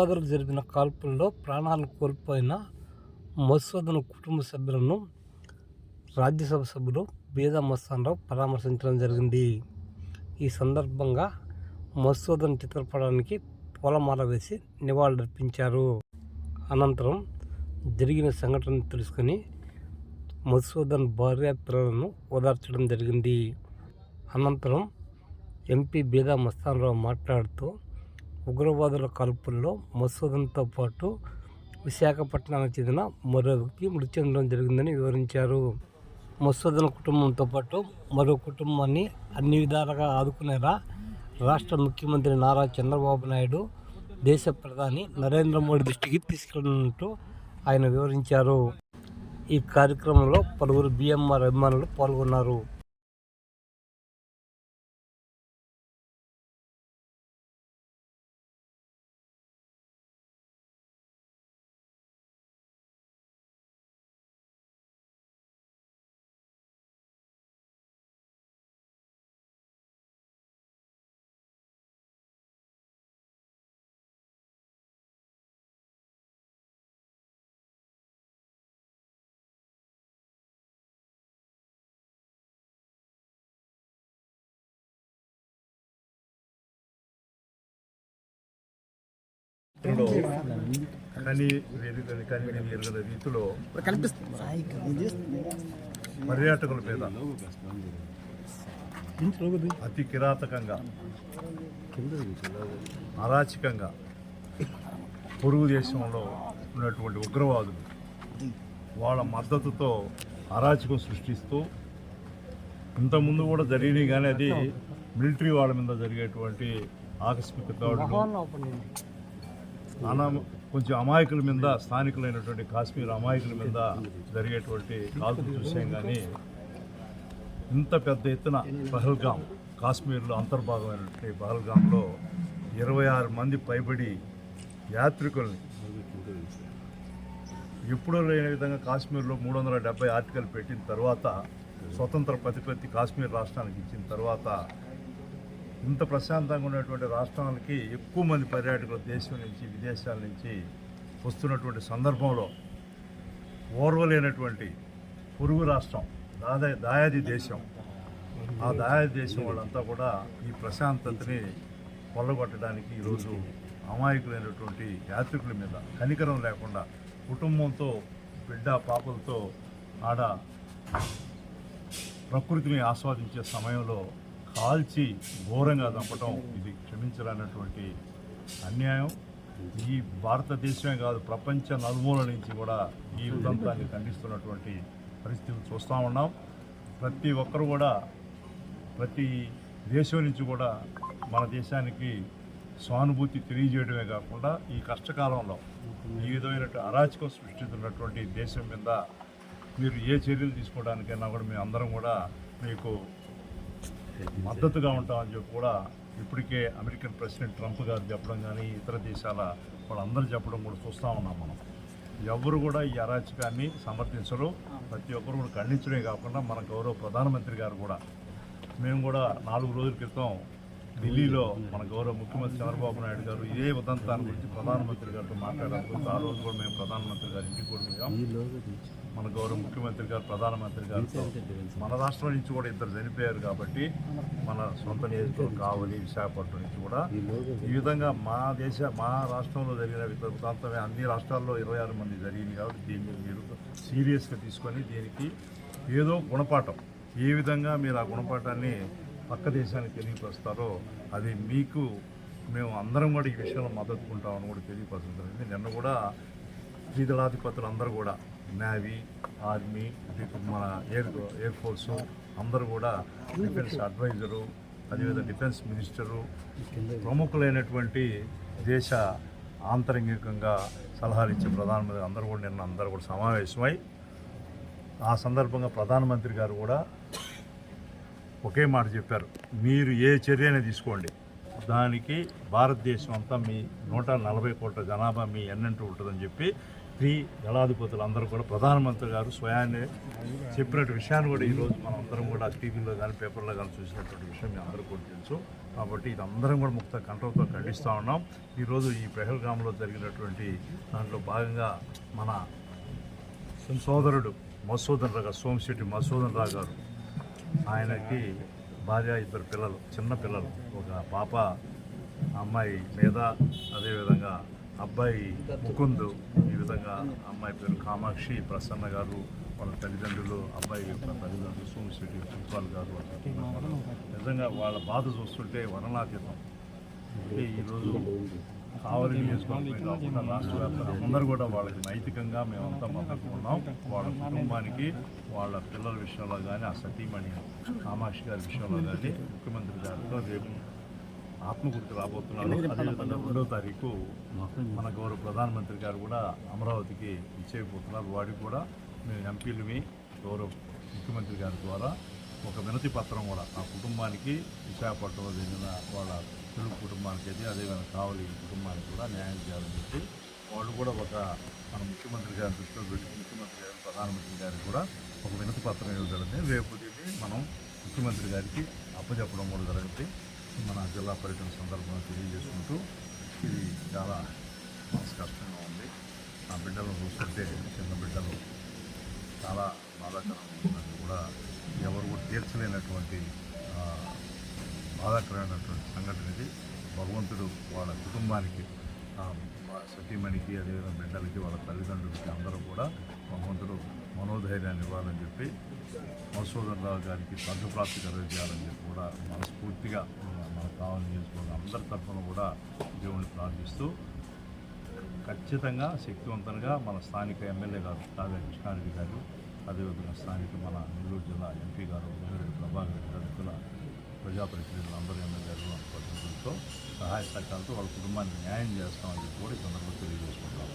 ఉగ్రవాదులకు జరిపిన కాల్పుల్లో ప్రాణాలు కోల్పోయిన మధుసూదన్ కుటుంబ సభ్యులను రాజ్యసభ సభ్యులు బీదా మస్తానరావు పరామర్శించడం జరిగింది. ఈ సందర్భంగా మధుసూదన్ చిత్రపటానికి పూలమాల వేసి నివాళులర్పించారు. అనంతరం జరిగిన సంఘటనను తెలుసుకుని మధుసూదన్ భార్య పిల్లలను ఓదార్చడం జరిగింది. అనంతరం ఎంపీ బీదా మస్తానరావు మాట్లాడుతూ ఉగ్రవాదుల కాల్పుల్లో మధుసూదన్తో పాటు విశాఖపట్నానికి చెందిన మరో వ్యక్తి మృతి చెందడం జరిగిందని వివరించారు. మధుసూదన్ కుటుంబంతో పాటు మరో కుటుంబాన్ని అన్ని విధాలుగా ఆదుకునేలా రాష్ట్ర ముఖ్యమంత్రి నారా చంద్రబాబు నాయుడు దేశ ప్రధాని నరేంద్ర మోడీ దృష్టికి తీసుకెళ్లినట్టు ఆయన వివరించారు. ఈ కార్యక్రమంలో పలువురు బీఎంఆర్ అభిమానులు పాల్గొన్నారు. రీతిలో పర్యాటకుల మీద అతి కిరాతకంగా అరాచకంగా పొరుగు దేశంలో ఉన్నటువంటి ఉగ్రవాదులు వాళ్ళ మద్దతుతో అరాచకం సృష్టిస్తూ ఇంతకుముందు కూడా జరిగినాయి, కానీ అది మిలిటరీ వాళ్ళ మీద జరిగేటువంటి ఆకస్మిక దాడులు, కొంచెం అమాయకుల మీద, స్థానికులైనటువంటి కాశ్మీర్ అమాయకుల మీద జరిగేటువంటి కాల్పులు చూసాం. కానీ ఇంత పెద్ద ఎత్తున పహల్గాం, కాశ్మీర్లో అంతర్భాగమైనటువంటి పహల్గాంలో 26 మంది పైబడి యాత్రికుల్ని ఎప్పుడూ లేని విధంగా కాశ్మీర్లో 370 ఆర్టికల్ పెట్టిన తర్వాత, స్వతంత్ర ప్రతిపత్తి కాశ్మీర్ రాష్ట్రానికి ఇచ్చిన తర్వాత, ఇంత ప్రశాంతంగా ఉన్నటువంటి రాష్ట్రాలకి ఎక్కువ మంది పర్యాటకులు దేశం నుంచి, విదేశాల నుంచి వస్తున్నటువంటి సందర్భంలో ఓర్వలేనటువంటి పొరుగు రాష్ట్రం దాయాది దేశం, ఆ దాయాది దేశం వాళ్ళంతా కూడా ఈ ప్రశాంతతని కొల్లగొట్టడానికి ఈరోజు అమాయకులైనటువంటి యాత్రికుల మీద కనికరం లేకుండా కుటుంబంతో, బిడ్డ పాపలతో ఆడ ప్రకృతిని ఆస్వాదించే సమయంలో కాల్చి ఘోరంగా చంపటం ఇది క్షమించరానటువంటి అన్యాయం. ఈ భారతదేశమే కాదు, ప్రపంచ నలుమూల నుంచి కూడా ఈ ఉదంతాన్ని ఖండిస్తున్నటువంటి పరిస్థితులు చూస్తూ ఉన్నాం. ప్రతి ఒక్కరు కూడా, ప్రతి దేశం నుంచి కూడా మన దేశానికి సానుభూతి తెలియజేయడమే కాకుండా ఈ కష్టకాలంలో ఈ విధమైన అరాచకం సృష్టిస్తున్నటువంటి దేశం మీద మీరు ఏ చర్యలు తీసుకోవడానికైనా కూడా మేము అందరం కూడా మీకు మద్దతుగా ఉంటామని చెప్పి కూడా ఇప్పటికే అమెరికన్ ప్రెసిడెంట్ ట్రంప్ గారు చెప్పడం కానీ ఇతర దేశాల వాళ్ళందరూ చెప్పడం కూడా చూస్తూ ఉన్నాం. మనం ఎవరు కూడా ఈ అరాచకాన్ని సమర్థించరు, ప్రతి ఒక్కరు కూడా ఖండించడమే కాకుండా మన గౌరవ ప్రధానమంత్రి గారు కూడా, మేము కూడా 4 రోజుల క్రితం ఢిల్లీలో మన గౌరవ ముఖ్యమంత్రి చంద్రబాబు నాయుడు గారు ఇదే ఉదంతాన్ని గురించి ప్రధానమంత్రి గారితో మాట్లాడారు. ఆ రోజు కూడా మేము ప్రధానమంత్రి గారి ఇంటికి కూడా పోయాం. మన గౌరవ ముఖ్యమంత్రి గారు ప్రధానమంత్రి గారితో, మన రాష్ట్రం నుంచి కూడా 2 చనిపోయారు కాబట్టి మన సొంత నియోజకవర్గం కావలి, విశాఖపట్నం నుంచి కూడా ఈ విధంగా మా రాష్ట్రంలో జరిగిన ఉదంతమే అన్ని రాష్ట్రాల్లో 26 మంది జరిగింది కాబట్టి దీన్ని మీరు సీరియస్గా తీసుకొని దీనికి ఏదో గుణపాఠం, ఏ విధంగా మీరు ఆ గుణపాఠాన్ని పక్క దేశానికి తెలియపరుస్తారో అది మీకు మేము అందరం కూడా ఈ విషయంలో మద్దతుకుంటామని కూడా తెలియపరుస్తుంది. నిన్న కూడా ద్విదళాధిపతులు అందరూ కూడా, నేవీ, ఆర్మీ, మన ఎయిర్ ఫోర్సు అందరూ కూడా, డిఫెన్స్ అడ్వైజరు, అదేవిధంగా డిఫెన్స్ మినిస్టరు, ప్రముఖులైనటువంటి దేశ ఆంతరంగికంగా సలహాలు ఇచ్చే ప్రధానమంత్రి అందరూ కూడా నిన్న అందరూ కూడా సమావేశమై ఆ సందర్భంగా ప్రధానమంత్రి గారు కూడా ఒకే మాట చెప్పారు, మీరు ఏ చర్యనే తీసుకోండి, దానికి భారతదేశం అంతా మీ 140 కోట్ల జనాభా మీ ఎన్నంటూ ఉంటుందని చెప్పి స్త్రీ దళాధిపతులు అందరూ కూడా ప్రధానమంత్రి గారు స్వయాన్నే చెప్పినట్టు విషయాన్ని కూడా ఈరోజు మనం అందరం కూడా టీవీలో కానీ పేపర్లో కానీ చూసినటువంటి విషయం మీ అందరూ కూడా తెలుసు. కాబట్టి ఇది అందరం కూడా ముక్త కంఠంతో ఖండిస్తూ ఉన్నాం. ఈరోజు ఈ పెహల్గామ్లో జరిగినటువంటి దాంట్లో భాగంగా మన సోదరుడు మధుసూదన్ రావు గారు, సోమశెట్టి మధుసూదన్ రావు గారు, ఆయనకి భార్య, 2 పిల్లలు, చిన్న పిల్లలు, ఒక పాప, అమ్మాయి మీద, అదేవిధంగా అబ్బాయి ముకుంద్, ఈ విధంగా అమ్మాయి పేరు కామాక్షి ప్రసన్న గారు, వాళ్ళ తల్లిదండ్రులు, అబ్బాయి యొక్క తల్లిదండ్రులు సోమశెట్టి ప్రిన్సిపాల్ గారు. నిజంగా వాళ్ళ బాధ చూస్తుంటే వర్ణనాతీతం. ఈరోజు కావలి నియోజకవర్గమే కాకుండా రాష్ట్ర వ్యాప్తంగా అందరూ కూడా వాళ్ళకి నైతికంగా మేమంతా మద్దతు ఉన్నాం. వాళ్ళ కుటుంబానికి, వాళ్ళ పిల్లల విషయంలో కానీ, ఆ సతీమణి కామాక్షి గారి విషయంలో కానీ ముఖ్యమంత్రి గారితో రేపు ఆత్మగుర్తు రాబోతున్నారు. అదేవిధంగా 2వ తారీఖు మన గౌరవ ప్రధానమంత్రి గారు కూడా అమరావతికి ఇచ్చేయబోతున్నారు. వాడికి కూడా మేము ఎంపీలమి గౌరవ ముఖ్యమంత్రి గారి ద్వారా ఒక వినతి పత్రం కూడా ఆ కుటుంబానికి, విశాఖపట్నంలో చెందిన వాళ్ళ తెలుగు కుటుంబానికి అయితే, అదేవిధంగా కావలి కుటుంబానికి కూడా న్యాయం చేయాలని చెప్పి వాళ్ళు కూడా మన ముఖ్యమంత్రి గారి దృష్టిలో పెట్టి ముఖ్యమంత్రి గారు, ప్రధానమంత్రి గారికి కూడా ఒక వినతి పత్రం ఇవ్వగలిగింది. రేపు దీన్ని మనం ముఖ్యమంత్రి గారికి అప్పచెప్పడం కూడా జరుగుతుంది. మన జిల్లా పర్యటన సందర్భంగా తెలియజేసుకుంటూ, ఇది చాలా మనసు కష్టంగా ఉంది. ఆ బిడ్డలను చూస్తుంటే, చిన్న బిడ్డలు చాలా బాధాకరంగా ఉందని కూడా ఎవరు కూడా తీర్చలేనటువంటి బాధాకరమైనటువంటి సంఘటన ఇది. భగవంతుడు వాళ్ళ కుటుంబానికి, సతీమణికి, అదేవిధంగా బిడ్డలకి, వాళ్ళ తల్లిదండ్రులకి అందరూ కూడా భగవంతుడు మనోధైర్యాన్ని ఇవ్వాలని చెప్పి, మధుసూదన్ రావు గారికి స్వర్గప్రాప్తి కలిగజేయాలని చెప్పి కూడా మనస్ఫూర్తిగా మన కావలి నియోజకవర్గం అందరి తరఫున కూడా దేవుడిని ప్రార్థిస్తూ, ఖచ్చితంగా శక్తివంతంగా మన స్థానిక ఎమ్మెల్యే గారు తాగా కృష్ణారెడ్డి గారు, అదేవిధంగా స్థానిక మన నెల్లూరు జిల్లా ఎంపీ గారు ఉదయరెడ్డి ప్రభాకర్ రెడ్డి గారు, ప్రజాప్రతినిధులు అందరూ ఎమ్మెల్యేలు పద్ధతులతో సహాయ సహకారాలతో వాళ్ళ కుటుంబానికి న్యాయం చేస్తామని చెప్పి కూడా ఈ సందర్భంగా తెలియజేసుకుంటాం.